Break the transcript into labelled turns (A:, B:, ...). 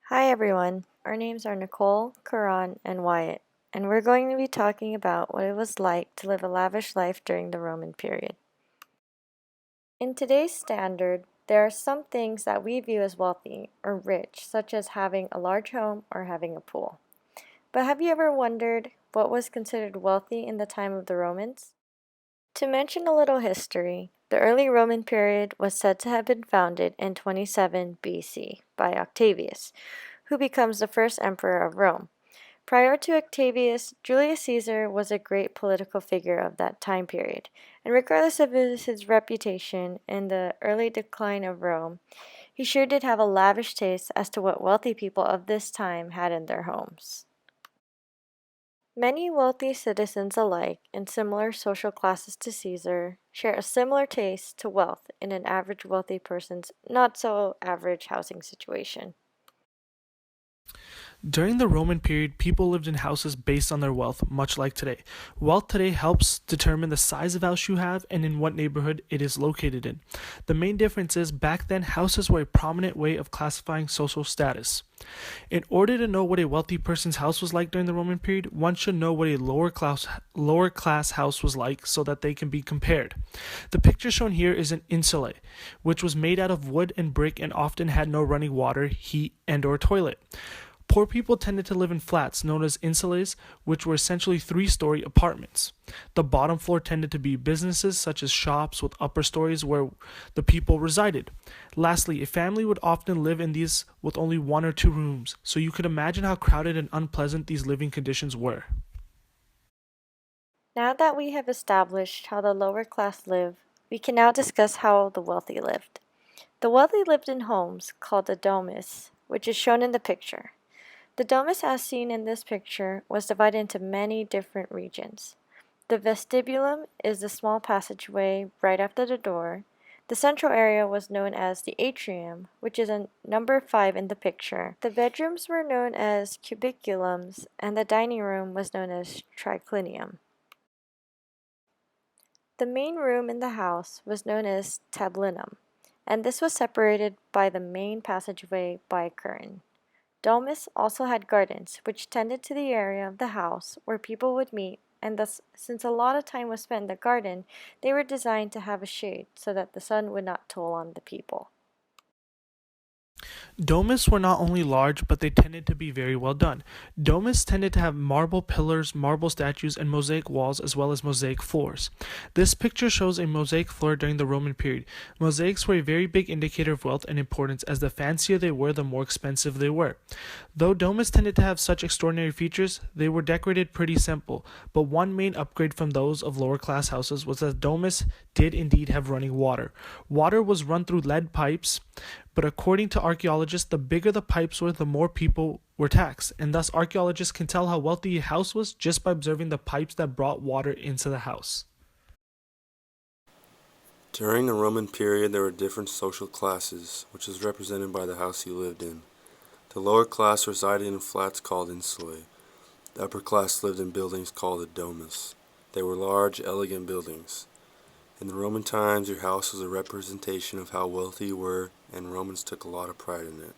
A: Hi everyone, our names are Nicole, Karan, and Wyatt, and we're going to be talking about what it was like to live a lavish life during the Roman period. In today's standard, there are some things that we view as wealthy or rich, such as having a large home or having a pool. But have you ever wondered what was considered wealthy in the time of the Romans? To mention a little history, the early Roman period was said to have been founded in 27 BC by Octavius, who becomes the first emperor of Rome. Prior to Octavius, Julius Caesar was a great political figure of that time period, and regardless of his reputation in the early decline of Rome, he sure did have a lavish taste as to what wealthy people of this time had in their homes. Many wealthy citizens alike in similar social classes to Caesar share a similar taste to wealth in an average wealthy person's not so average housing situation.
B: During the Roman period, people lived in houses based on their wealth, much like today. Wealth today helps determine the size of house you have and in what neighborhood it is located in. The main difference is back then, houses were a prominent way of classifying social status. In order to know what a wealthy person's house was like during the Roman period, one should know what a lower class house was like so that they can be compared. The picture shown here is an insulae, which was made out of wood and brick and often had no running water, heat, and or toilet. Poor people tended to live in flats known as insulaes, which were essentially three-story apartments. The bottom floor tended to be businesses such as shops with upper stories where the people resided. Lastly, a family would often live in these with only one or two rooms, so you could imagine how crowded and unpleasant these living conditions were.
A: Now that we have established how the lower class live, we can now discuss how the wealthy lived. The wealthy lived in homes called the domus, which is shown in the picture. The domus as seen in this picture was divided into many different regions. The vestibulum is the small passageway right after the door. The central area was known as the atrium, which is a number 5 in the picture. The bedrooms were known as cubiculums, and the dining room was known as triclinium. The main room in the house was known as tablinum, and this was separated by the main passageway by a curtain. Domus also had gardens, which tended to the area of the house where people would meet, and thus, since a lot of time was spent in the garden, they were designed to have a shade so that the sun would not toll on the people.
B: Domes were not only large, but they tended to be very well done. Domes tended to have marble pillars, marble statues, and mosaic walls, as well as mosaic floors. This picture shows a mosaic floor during the Roman period. Mosaics were a very big indicator of wealth and importance, as the fancier they were, the more expensive they were. Though domes tended to have such extraordinary features, they were decorated pretty simple, but one main upgrade from those of lower class houses was that domes did indeed have running water. Water was run through lead pipes, but according to archaeologists, the bigger the pipes were, the more people were taxed, and thus archaeologists can tell how wealthy a house was just by observing the pipes that brought water into the house.
C: During the Roman period, there were different social classes, which is represented by the house you lived in. The lower class resided in flats called insulae. The upper class lived in buildings called the domus. They were large, elegant buildings. In the Roman times, your house was a representation of how wealthy you were, and Romans took a lot of pride in it.